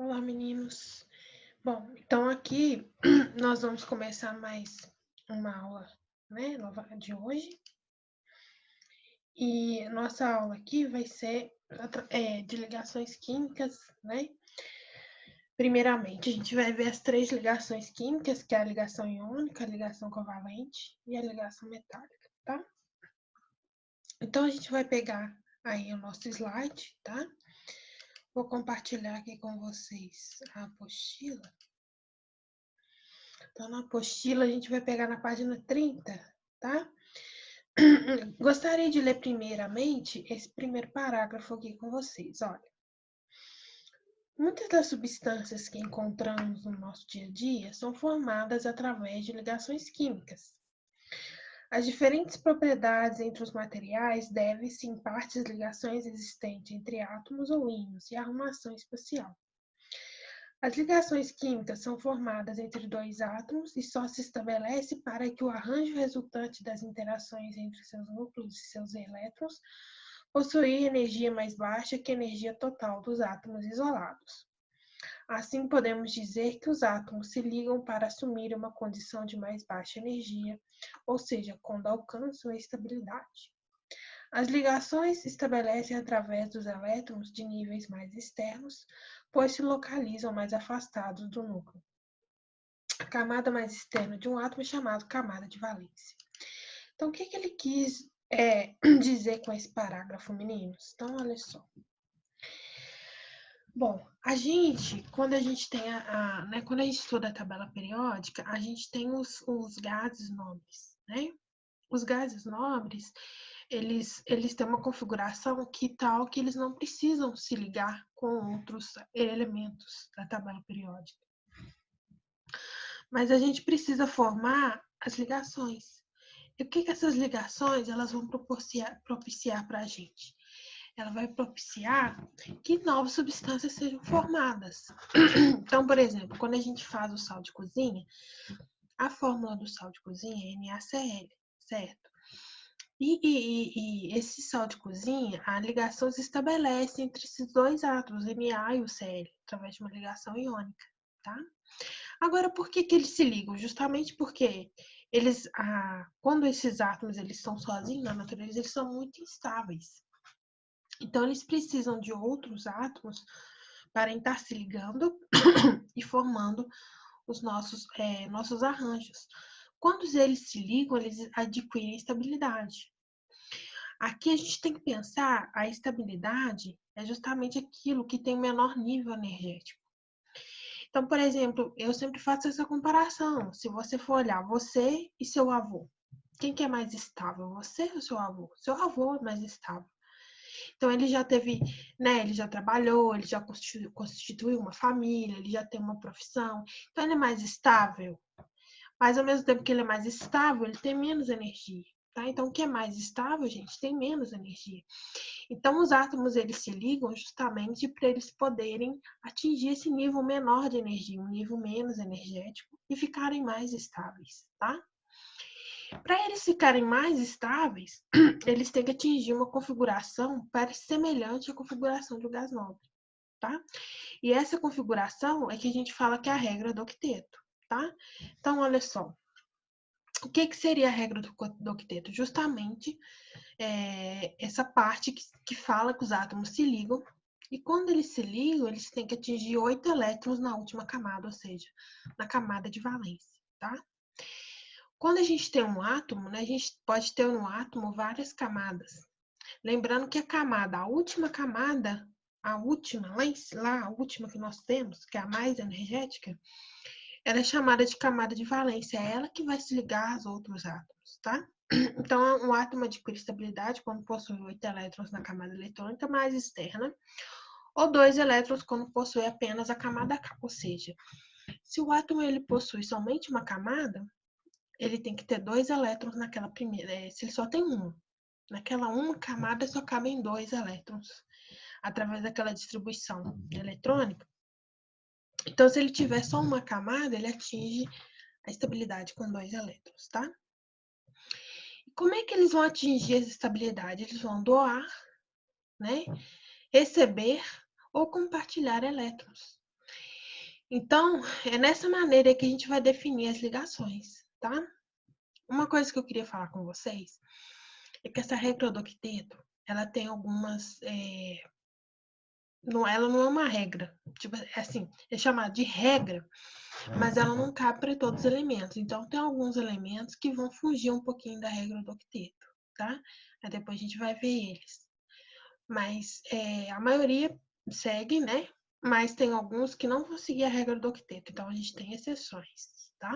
Olá, meninos. Bom, então aqui nós vamos começar mais uma aula, né, nova de hoje. E nossa aula aqui vai ser de ligações químicas, né? Primeiramente, a gente vai ver as três ligações químicas, que é a ligação iônica, a ligação covalente e a ligação metálica, tá? Então, a gente vai pegar aí o nosso slide, tá? Vou compartilhar aqui com vocês a apostila. Então, na apostila, a gente vai pegar na página 30, tá? Gostaria de ler primeiramente esse primeiro parágrafo aqui com vocês. Olha, muitas das substâncias que encontramos no nosso dia a dia são formadas através de ligações químicas. As diferentes propriedades entre os materiais devem-se em parte às ligações existentes entre átomos ou íons e a arrumação espacial. As ligações químicas são formadas entre dois átomos e só se estabelece para que o arranjo resultante das interações entre seus núcleos e seus elétrons possuir energia mais baixa que a energia total dos átomos isolados. Assim, podemos dizer que os átomos se ligam para assumir uma condição de mais baixa energia, ou seja, quando alcançam a estabilidade. As ligações se estabelecem através dos elétrons de níveis mais externos, pois se localizam mais afastados do núcleo. A camada mais externa de um átomo é chamada camada de valência. Então, o que ele quis dizer com esse parágrafo, meninos? Então, olha só. Bom, quando a gente tem quando a gente estuda a tabela periódica, a gente tem os gases nobres, né? Os gases nobres, eles têm uma configuração que tal que eles não precisam se ligar com outros elementos da tabela periódica. Mas a gente precisa formar as ligações. E o que essas ligações elas vão propiciar para a gente? Ela vai propiciar que novas substâncias sejam formadas. Então, por exemplo, quando a gente faz o sal de cozinha, a fórmula do sal de cozinha é NaCl, certo? E esse sal de cozinha, a ligação se estabelece entre esses dois átomos, Na e o Cl, através de uma ligação iônica, tá? Agora, por que eles se ligam? Justamente porque quando esses átomos eles estão sozinhos na natureza, eles são muito instáveis. Então, eles precisam de outros átomos para estar se ligando e formando os nossos arranjos. Quando eles se ligam, eles adquirem estabilidade. Aqui a gente tem que pensar, a estabilidade é justamente aquilo que tem menor nível energético. Então, por exemplo, eu sempre faço essa comparação. Se você for olhar você e seu avô, quem que é mais estável, você ou seu avô? Seu avô é mais estável. Então, ele já teve, né, ele já trabalhou, ele já constituiu uma família, ele já tem uma profissão. Então, ele é mais estável. Mas, ao mesmo tempo que ele é mais estável, ele tem menos energia. Tá? Então, o que é mais estável, gente, tem menos energia. Então, os átomos eles se ligam justamente para eles poderem atingir esse nível menor de energia, um nível menos energético, e ficarem mais estáveis, tá? Para eles ficarem mais estáveis, eles têm que atingir uma configuração semelhante à configuração do gás nobre, tá? E essa configuração é que a gente fala que é a regra do octeto, tá? Então, olha só. O que seria a regra do octeto? Justamente essa parte que fala que os átomos se ligam, e quando eles se ligam, eles têm que atingir 8 elétrons na última camada, ou seja, na camada de valência, tá? Quando a gente tem um átomo, né, a gente pode ter no átomo várias camadas. Lembrando que a última camada, a última que nós temos, que é a mais energética, ela é chamada de camada de valência, é ela que vai se ligar aos outros átomos, tá? Então, um átomo adquire estabilidade quando possui 8 elétrons na camada eletrônica mais externa, ou 2 elétrons quando possui apenas a camada K. Ou seja, se o átomo ele possui somente uma camada, ele tem que ter 2 elétrons naquela primeira. Se ele só tem um, naquela uma camada só cabem 2 elétrons, através daquela distribuição eletrônica. Então, se ele tiver só uma camada, ele atinge a estabilidade com 2 elétrons, tá? Como é que eles vão atingir essa estabilidade? Eles vão doar, né? Receber ou compartilhar elétrons. Então, é nessa maneira que a gente vai definir as ligações, tá? Uma coisa que eu queria falar com vocês é que essa regra do octeto, ela tem algumas... ela não é uma regra. Tipo, assim, é chamada de regra, mas ela não cabe para todos os elementos. Então, tem alguns elementos que vão fugir um pouquinho da regra do octeto, tá? Aí depois a gente vai ver eles. Mas a maioria segue, né? Mas tem alguns que não vão seguir a regra do octeto. Então, a gente tem exceções, tá?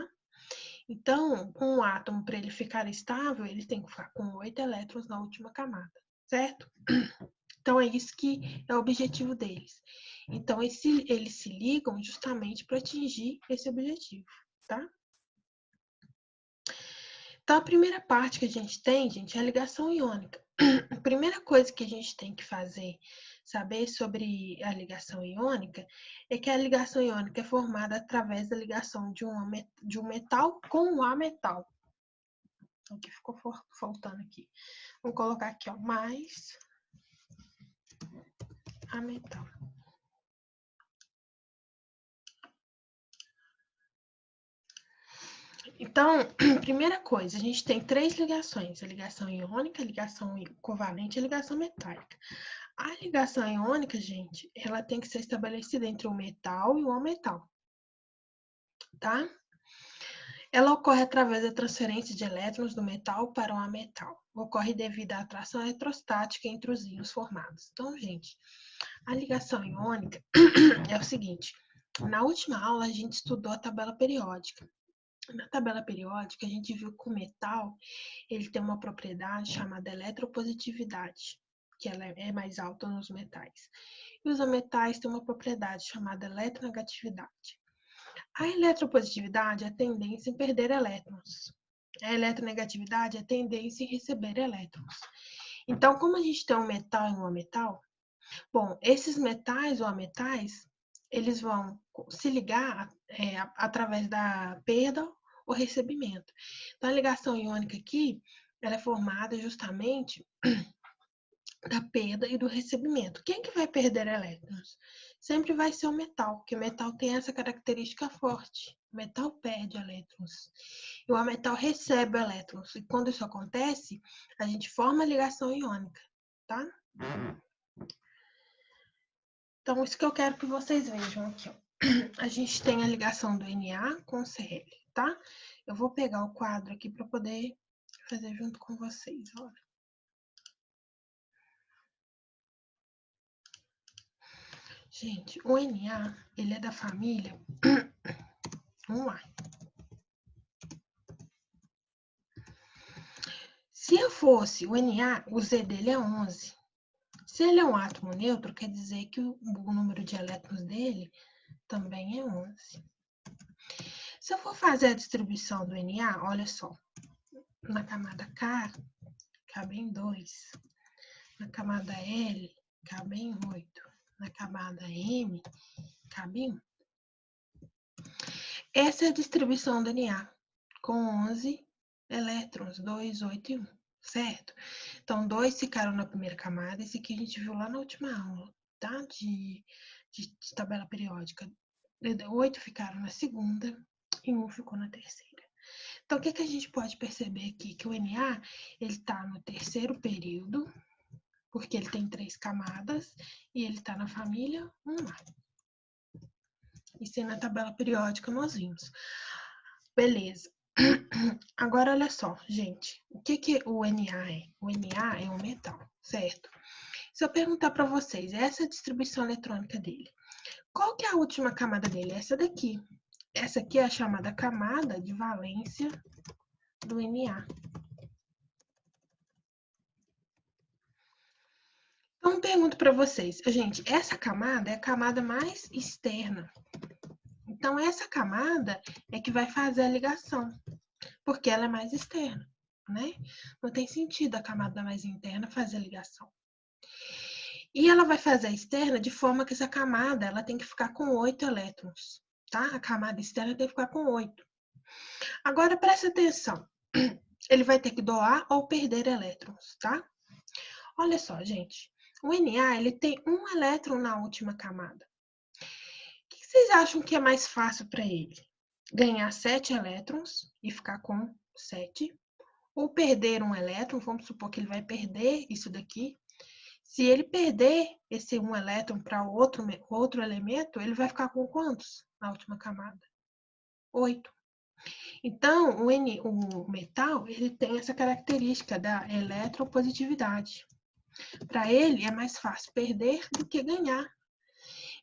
Então, um átomo, para ele ficar estável, ele tem que ficar com 8 elétrons na última camada, certo? Então, é isso que é o objetivo deles. Então, eles se ligam justamente para atingir esse objetivo, tá? Então, a primeira parte que a gente tem, gente, é a ligação iônica. A primeira coisa que a gente tem que fazer, saber sobre a ligação iônica, é que a ligação iônica é formada através da ligação de um metal com um ametal. O que ficou faltando aqui? Vou colocar aqui, ó, mais ametal. Então, primeira coisa, a gente tem 3 ligações: a ligação iônica, a ligação covalente e a ligação metálica. A ligação iônica, gente, ela tem que ser estabelecida entre o metal e o ametal, tá? Ela ocorre através da transferência de elétrons do metal para o ametal. Ocorre devido à atração eletrostática entre os íons formados. Então, gente, a ligação iônica é o seguinte: na última aula a gente estudou a tabela periódica. Na tabela periódica, a gente viu que o metal ele tem uma propriedade chamada eletropositividade, que ela é mais alta nos metais. E os ametais têm uma propriedade chamada eletronegatividade. A eletropositividade é a tendência em perder elétrons. A eletronegatividade é a tendência em receber elétrons. Então, como a gente tem um metal e um ametal, bom, esses metais ou ametais, eles vão se ligar através da perda ou recebimento. Então, a ligação iônica aqui, ela é formada justamente da perda e do recebimento. Quem que vai perder elétrons? Sempre vai ser o metal, porque o metal tem essa característica forte. O metal perde elétrons. E o metal recebe elétrons. E quando isso acontece, a gente forma a ligação iônica, tá? Então, isso que eu quero que vocês vejam aqui, ó. A gente tem a ligação do Na com o Cl, tá? Eu vou pegar o quadro aqui para poder fazer junto com vocês, olha. Gente, o Na, ele é da família 1A. Se eu fosse o Na, o Z dele é 11. Se ele é um átomo neutro, quer dizer que o número de elétrons dele também é 11. Se eu for fazer a distribuição do Na, olha só. Na camada K, cabem 2. Na camada L, cabem 8. Na camada M, cabe 1. Essa é a distribuição do Na, com 11 elétrons, 2, 8 e 1, certo? Então, 2 ficaram na primeira camada, esse aqui a gente viu lá na última aula, tá? De tabela periódica. 8 ficaram na segunda e 1 ficou na terceira. Então, o que a gente pode perceber aqui? Que o Na, ele está no terceiro período, porque ele tem 3 camadas, e ele está na família 1A. Isso é na tabela periódica nós vimos. Beleza. Agora, olha só, gente. O que o Na é? O Na é um metal, certo? Se eu perguntar para vocês, essa é a distribuição eletrônica dele. Qual que é a última camada dele? Essa daqui. Essa aqui é a chamada camada de valência do Na. Então, pergunto para vocês, gente, essa camada é a camada mais externa. Então, essa camada é que vai fazer a ligação, porque ela é mais externa, né? Não tem sentido a camada mais interna fazer a ligação. E ela vai fazer a externa de forma que essa camada ela tem que ficar com 8 elétrons, tá? A camada externa tem que ficar com 8. Agora, presta atenção. Ele vai ter que doar ou perder elétrons, tá? Olha só, gente. O Na, ele tem um elétron na última camada. O que vocês acham que é mais fácil para ele? Ganhar 7 elétrons e ficar com 7? Ou perder um elétron, vamos supor que ele vai perder isso daqui. Se ele perder esse um elétron para outro elemento, ele vai ficar com quantos na última camada? 8. Então, o metal, ele tem essa característica da eletropositividade. Para ele, é mais fácil perder do que ganhar.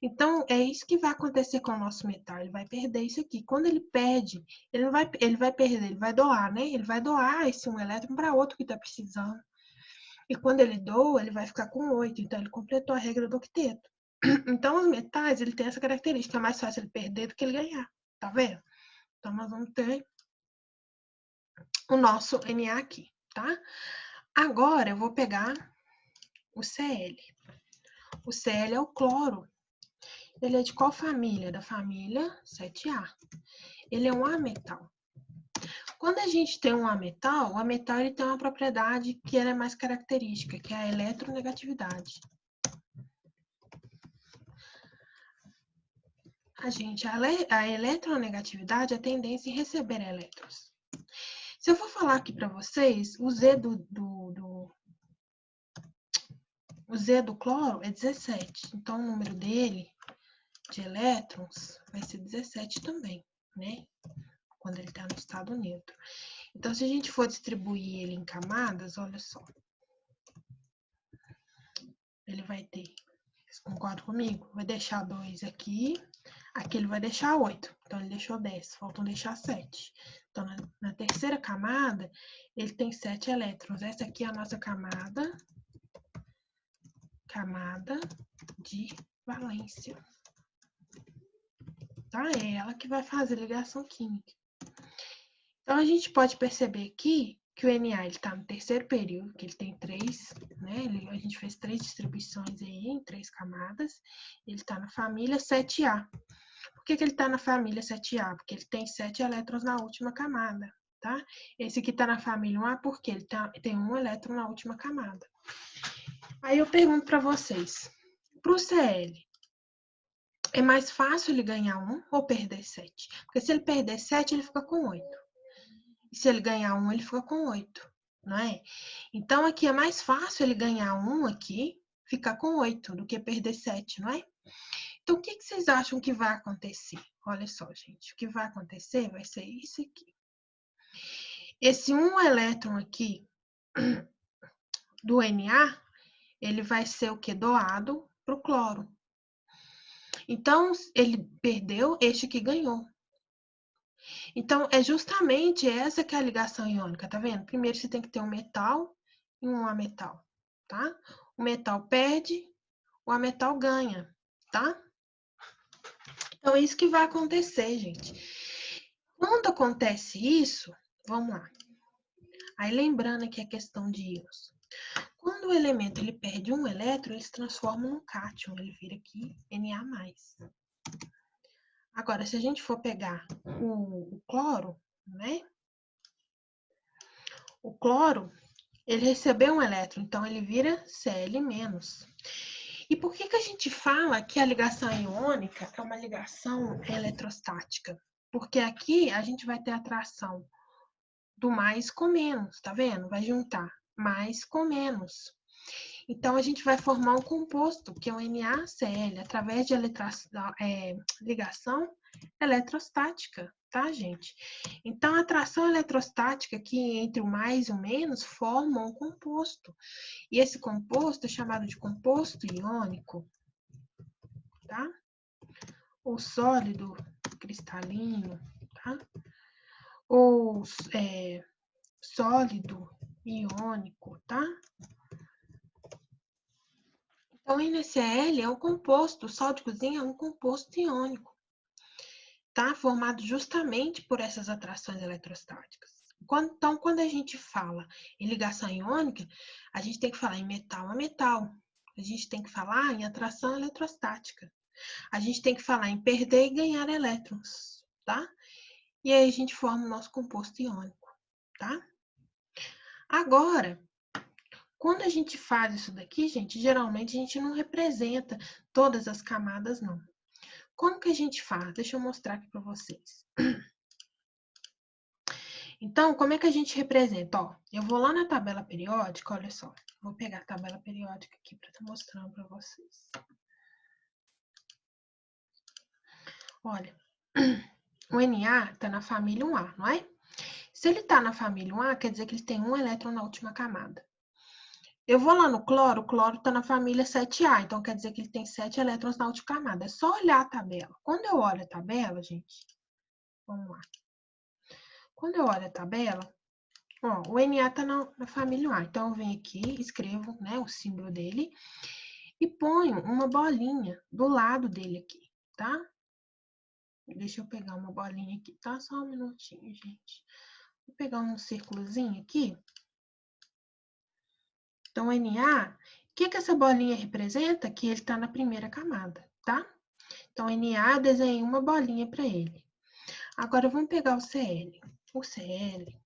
Então, é isso que vai acontecer com o nosso metal. Ele vai perder isso aqui. Quando ele perde, ele vai perder, ele vai doar, né? Ele vai doar esse um elétron para outro que está precisando. E quando ele doa, ele vai ficar com 8. Então, ele completou a regra do octeto. Então, os metais, ele tem essa característica. É mais fácil ele perder do que ele ganhar. Tá vendo? Então, nós vamos ter o nosso Na aqui, tá? Agora, eu vou pegar o Cl. O Cl é o cloro. Ele é de qual família? Da família 7A. Ele é um ametal. Quando a gente tem um ametal, o ametal ele tem uma propriedade que ela é mais característica, que é a eletronegatividade. A eletronegatividade é a tendência em receber elétrons. Se eu for falar aqui para vocês, o Z do cloro é 17. Então, o número dele de elétrons vai ser 17 também, né? Quando ele está no estado neutro. Então, se a gente for distribuir ele em camadas, olha só. Ele vai ter, vocês concordam comigo? Vai deixar 2 aqui, aqui ele vai deixar 8. Então, ele deixou 10, faltam deixar 7. Então, na terceira camada, ele tem 7 elétrons. Essa aqui é a nossa camada de valência. Tá? É ela que vai fazer ligação química. Então, a gente pode perceber aqui que o Na está no terceiro período, que ele tem 3, né? A gente fez 3 distribuições aí em 3 camadas. Ele está na família 7A. Por que ele está na família 7A? Porque ele tem 7 elétrons na última camada, tá? Esse aqui está na família 1A porque ele tem 1 elétron na última camada. Aí eu pergunto para vocês, para o Cl, é mais fácil ele ganhar 1 ou perder 7? Porque se ele perder 7, ele fica com 8. E se ele ganhar 1, ele fica com 8, não é? Então, aqui é mais fácil ele ganhar 1 aqui, ficar com 8, do que perder 7, não é? Então, o que vocês acham que vai acontecer? Olha só, gente, o que vai acontecer vai ser isso aqui. Esse 1 elétron aqui do Na, ele vai ser o quê? Doado para o cloro. Então, ele perdeu, este aqui ganhou. Então, é justamente essa que é a ligação iônica, tá vendo? Primeiro, você tem que ter um metal e um ametal, tá? O metal perde, o ametal ganha, tá? Então, é isso que vai acontecer, gente. Quando acontece isso, vamos lá. Aí, lembrando aqui a questão de íons. Quando o elemento ele perde um elétron, ele se transforma num cátion, ele vira aqui Na+. Agora, se a gente for pegar o cloro, né? O cloro, ele recebeu um elétron, então ele vira Cl-. E por que a gente fala que a ligação iônica é uma ligação eletrostática? Porque aqui a gente vai ter a atração do mais com menos, tá vendo? Vai juntar mais com menos. Então, a gente vai formar um composto, que é o NaCl, através de ligação eletrostática, tá, gente? Então, a atração eletrostática aqui entre o mais e o menos forma um composto. E esse composto é chamado de composto iônico, tá? Ou sólido cristalino, tá? Ou sólido iônico, tá? Então, o NaCl é um composto, o sal de cozinha é um composto iônico, tá? Formado justamente por essas atrações eletrostáticas. Então, quando a gente fala em ligação iônica, a gente tem que falar em metal a metal. A gente tem que falar em atração eletrostática. A gente tem que falar em perder e ganhar elétrons, tá? E aí a gente forma o nosso composto iônico, tá? Agora, quando a gente faz isso daqui, gente, geralmente a gente não representa todas as camadas, não. como que a gente faz? Deixa eu mostrar aqui para vocês. Então, como é que a gente representa? Ó, eu vou lá na tabela periódica, olha só. Vou pegar a tabela periódica aqui para estar mostrando para vocês. Olha, o Na está na família 1A, não é? Se ele está na família 1A, quer dizer que ele tem um elétron na última camada. Eu vou lá no cloro, o cloro está na família 7A, então quer dizer que ele tem 7 elétrons na última camada. É só olhar a tabela. Quando eu olho a tabela, gente, vamos lá. Quando eu olho a tabela, ó, o Na está na família A. Então, eu venho aqui, escrevo, né, o símbolo dele e ponho uma bolinha do lado dele aqui, tá? Deixa eu pegar uma bolinha aqui, tá? Só um minutinho, gente. Vou pegar um círculozinho aqui. Então, o Na, o que essa bolinha representa? Que ele está na primeira camada, tá? Então, Na, eu desenhei uma bolinha para ele. Agora, vamos pegar o Cl. O Cl, ele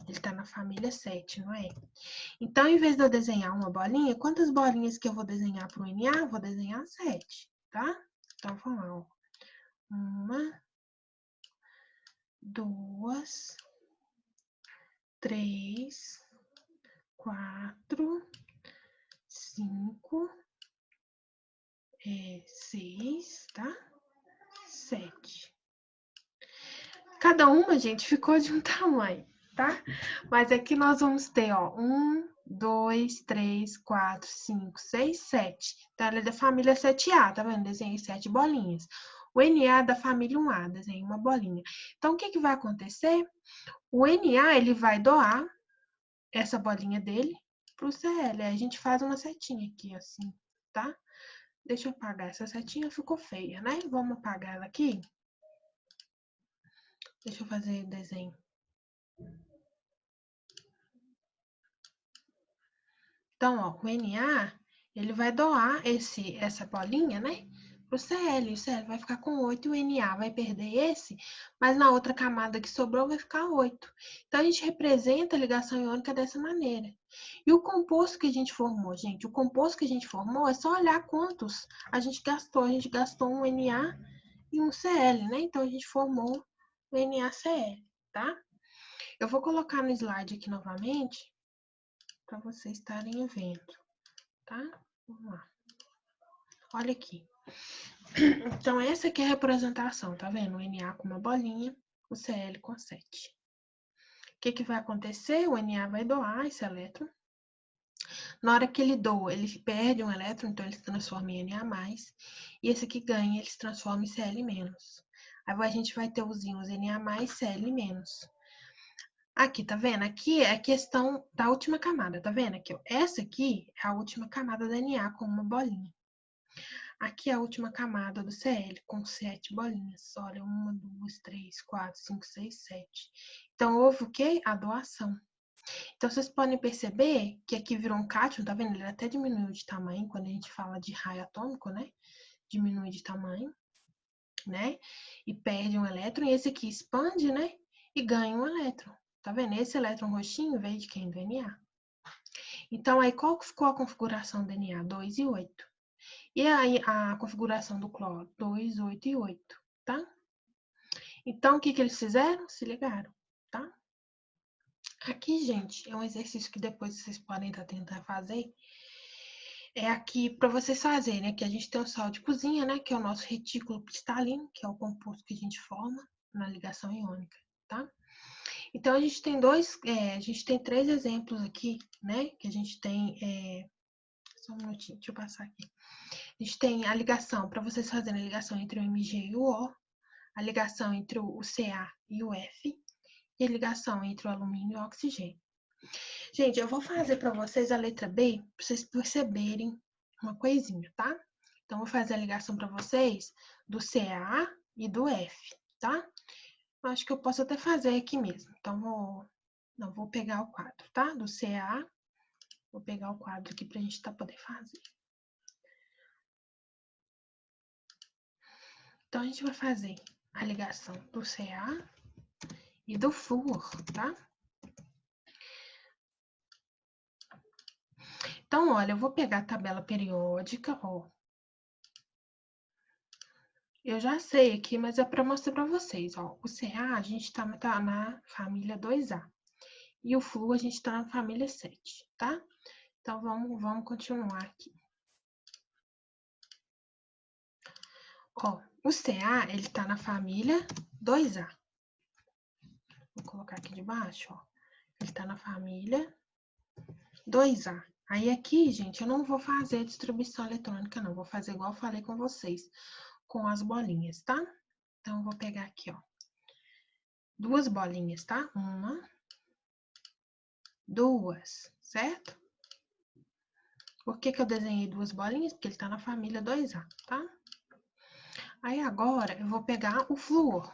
está na família 7, não é? Então, em vez de eu desenhar uma bolinha, quantas bolinhas que eu vou desenhar para o Na? Vou desenhar 7, tá? Então, vamos lá, ó. 1, 2, 3, 4, 5, 6, tá? 7. Cada uma, gente, ficou de um tamanho, tá? Mas aqui nós vamos ter, ó, 1, 2, 3, 4, 5, 6, 7. Então, ela é da família 7A, tá vendo? Desenhei 7 bolinhas. O Na é da família 1A, desenhei uma bolinha. Então, o que vai acontecer? O Na, ele vai doar essa bolinha dele pro Cl. Aí a gente faz uma setinha aqui, assim, tá? Deixa eu apagar. Essa setinha ficou feia, né? Vamos apagar ela aqui. Deixa eu fazer o desenho. Então, ó, o Na, ele vai doar essa bolinha, né? Pro Cl. O Cl vai ficar com 8 e o Na vai perder esse, mas na outra camada que sobrou vai ficar 8. Então, a gente representa a ligação iônica dessa maneira. E o composto que a gente formou, gente? O composto que a gente formou é só olhar quantos a gente gastou. A gente gastou um Na e um Cl, né? Então, a gente formou o NaCl, tá? Eu vou colocar no slide aqui novamente para vocês estarem vendo, tá? Vamos lá. Olha aqui. Então, essa aqui é a representação, tá vendo? O Na com uma bolinha, o Cl com 7. O que vai acontecer? O Na vai doar esse elétron. Na hora que ele doa, ele perde um elétron, então ele se transforma em Na+. E esse aqui ganha, ele se transforma em Cl-. Aí a gente vai ter os íons Na+, Cl-. Aqui, tá vendo? Aqui é a questão da última camada, tá vendo? Aqui, ó. Essa aqui é a última camada do Na com uma bolinha. Aqui é a última camada do Cl com 7 bolinhas. Olha, 1, 2, 3, 4, 5, 6, 7. Então, houve o quê? A doação. Então, vocês podem perceber que aqui virou um cátion, tá vendo? Ele até diminuiu de tamanho quando a gente fala de raio atômico, né? Diminui de tamanho, né? E perde um elétron. E esse aqui expande, né? E ganha um elétron. Tá vendo? Esse elétron roxinho veio de quem? Do Na. Então, aí qual ficou a configuração do Na? 2 e 8. E aí a configuração do cloro? 2, 8 e 8, tá? Então, o que eles fizeram? Se ligaram, tá? Aqui, gente, é um exercício que depois vocês podem tentar fazer. É aqui para vocês fazerem. Aqui a gente tem o sal de cozinha, né? Que é o nosso retículo cristalino, que é o composto que a gente forma na ligação iônica, tá? Então, a gente tem a gente tem 3 exemplos aqui, né? Que a gente tem. Só um minutinho, deixa eu passar aqui. A gente tem a ligação, para vocês fazerem a ligação entre o Mg e o O, a ligação entre o Ca e o F, e a ligação entre o alumínio e o oxigênio. Gente, eu vou fazer para vocês a letra B, para vocês perceberem uma coisinha, tá? Então, vou fazer a ligação para vocês do Ca e do F, tá? Eu acho que eu posso até fazer aqui mesmo. Então, vou pegar o quadro, tá? Do Ca, vou pegar o quadro aqui para a gente poder fazer. Então, a gente vai fazer a ligação do Ca e do flúor, tá? Então, olha, eu vou pegar a tabela periódica, ó. Eu já sei aqui, mas é para mostrar para vocês, ó. O Ca, a gente tá na família 2A. E o Flu, a gente tá na família 7, tá? Então, vamos continuar aqui. Ó, o Ca, ele tá na família 2A. Vou colocar aqui de baixo, ó. Ele tá na família 2A. Aí aqui, gente, eu não vou fazer distribuição eletrônica, não. Vou fazer igual eu falei com vocês, com as bolinhas, tá? Então, eu vou pegar aqui, ó. 2 bolinhas, tá? 1, 2, certo? Por que eu desenhei 2 bolinhas? Porque ele tá na família 2A, tá? Aí, agora, eu vou pegar o flúor.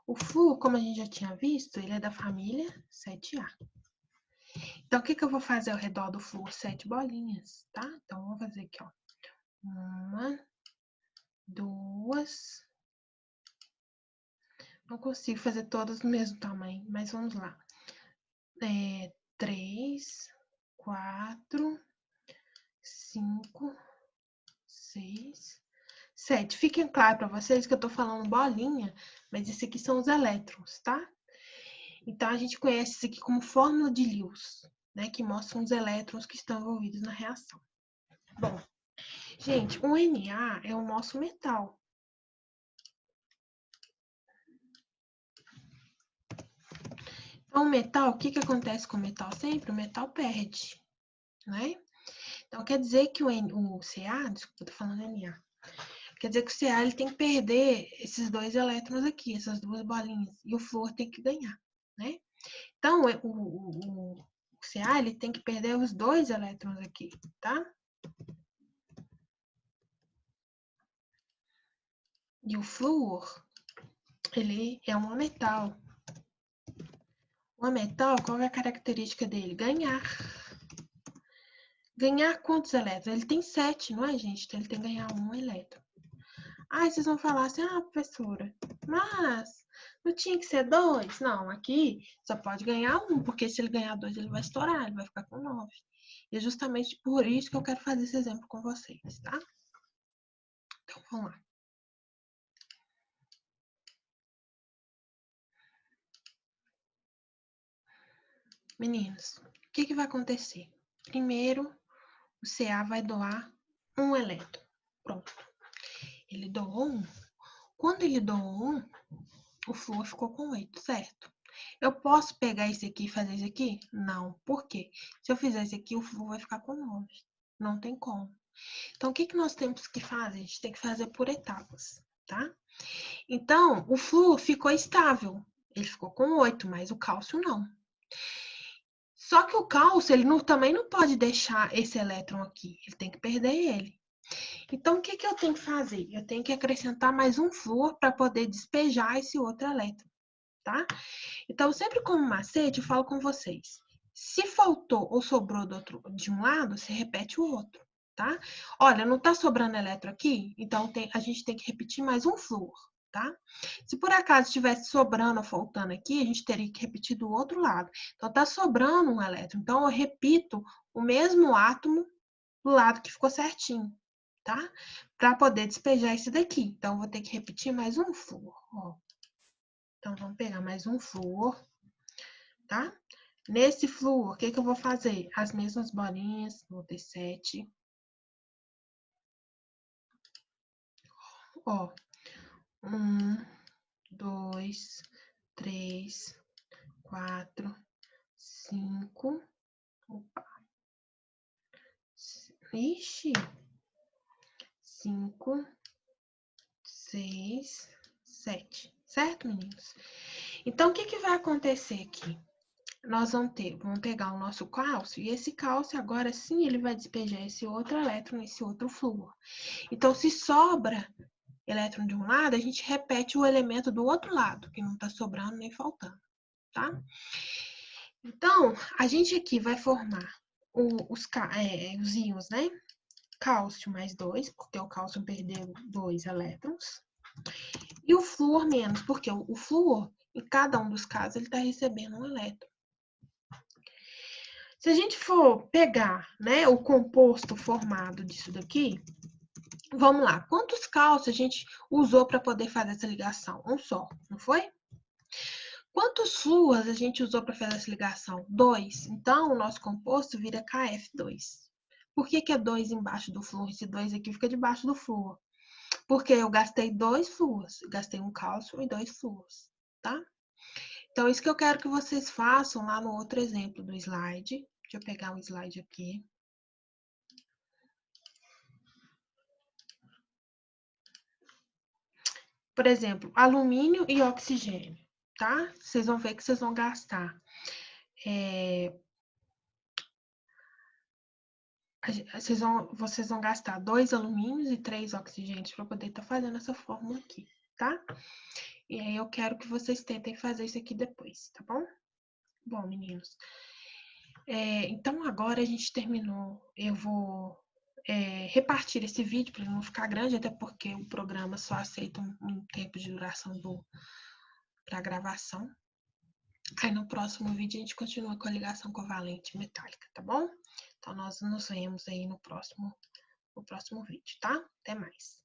O flúor, como a gente já tinha visto, ele é da família 7A. Então, o que eu vou fazer ao redor do flúor? 7 bolinhas, tá? Então, vou fazer aqui, ó. 1, 2. Não consigo fazer todas do mesmo tamanho, mas vamos lá. 3, 4, 5, 6, 7. Fiquem claro para vocês que eu tô falando bolinha, mas esse aqui são os elétrons, tá? Então, a gente conhece isso aqui como fórmula de Lewis, né? Que mostra os elétrons que estão envolvidos na reação. Bom, gente, o Na é o nosso metal. Então, o metal, o que acontece com o metal sempre? O metal perde, né? Então, quer dizer que o Ca, desculpa, eu tô falando Na. Quer dizer que o Ca ele tem que perder esses 2 elétrons aqui, essas 2 bolinhas, e o flúor tem que ganhar, né? Então, o Ca ele tem que perder os 2 elétrons aqui, tá? E o flúor, ele é um ametal. O ametal, qual é a característica dele? Ganhar. Ganhar quantos elétrons? Ele tem 7, não é, gente? Então, ele tem que ganhar 1 elétron. Aí vocês vão falar assim, professora, mas não tinha que ser 2? Não, aqui só pode ganhar 1, porque se ele ganhar 2, ele vai estourar, ele vai ficar com 9. E é justamente por isso que eu quero fazer esse exemplo com vocês, tá? Então, vamos lá. Meninos, o que vai acontecer? Primeiro, o Ca vai doar 1 elétron. Pronto. Ele doou 1. Quando ele doou 1, o flúor ficou com 8, certo? Eu posso pegar esse aqui e fazer esse aqui? Não. Por quê? Se eu fizer esse aqui, o flúor vai ficar com 9. Não tem como. Então, o que nós temos que fazer? A gente tem que fazer por etapas, tá? Então, o flúor ficou estável. Ele ficou com 8, mas o cálcio não. Só que o cálcio, ele também não pode deixar esse elétron aqui. Ele tem que perder ele. Então, o que eu tenho que fazer? Eu tenho que acrescentar mais um flúor para poder despejar esse outro elétron, tá? Então, sempre como macete, eu falo com vocês. Se faltou ou sobrou de um lado, você repete o outro, tá? Olha, não tá sobrando elétron aqui? Então, a gente tem que repetir mais um flúor, tá? Se por acaso estivesse sobrando ou faltando aqui, a gente teria que repetir do outro lado. Então, tá sobrando um elétron. Então, eu repito o mesmo átomo do lado que ficou certinho, tá? Para poder despejar esse daqui. Então, eu vou ter que repetir mais um flúor, ó. Então, vamos pegar mais um flúor, tá? Nesse flúor, o que eu vou fazer? As mesmas bolinhas, vou ter 7. Ó, 1, 2, 3, 4, 5. Opa. Ixi. 5, 6, 7. Certo, meninos? Então, o que vai acontecer aqui? Nós vamos pegar o nosso cálcio, e esse cálcio agora sim ele vai despejar esse outro elétron nesse outro flúor. Então, se sobra elétron de um lado, a gente repete o elemento do outro lado, que não está sobrando nem faltando, tá? Então, a gente aqui vai formar os íons, né? Cálcio mais 2, porque o cálcio perdeu 2 elétrons. E o flúor menos, porque o flúor, em cada um dos casos, ele está recebendo um elétron. Se a gente for pegar, né, o composto formado disso daqui, Vamos lá. Quantos cálcios a gente usou para poder fazer essa ligação? Um só, não foi? Quantos fluas a gente usou para fazer essa ligação? 2. Então, o nosso composto vira KF2. Por que é 2 embaixo do flúor? Esse 2 aqui fica debaixo do flúor. Porque eu gastei 2 fluas. Gastei um cálcio e 2 fluas, tá? Então, isso que eu quero que vocês façam lá no outro exemplo do slide. Deixa eu pegar um slide aqui. Por exemplo, alumínio e oxigênio, tá? Vocês vão ver que vocês vão gastar. Vocês vão gastar 2 alumínios e 3 oxigênios para poder estar fazendo essa fórmula aqui, tá? E aí eu quero que vocês tentem fazer isso aqui depois, tá bom? Bom, meninos. Então agora a gente terminou. Eu vou repartir esse vídeo para ele não ficar grande, até porque o programa só aceita um tempo de duração para gravação. Aí no próximo vídeo a gente continua com a ligação covalente metálica, tá bom? Então nós nos vemos aí no próximo vídeo, tá? Até mais.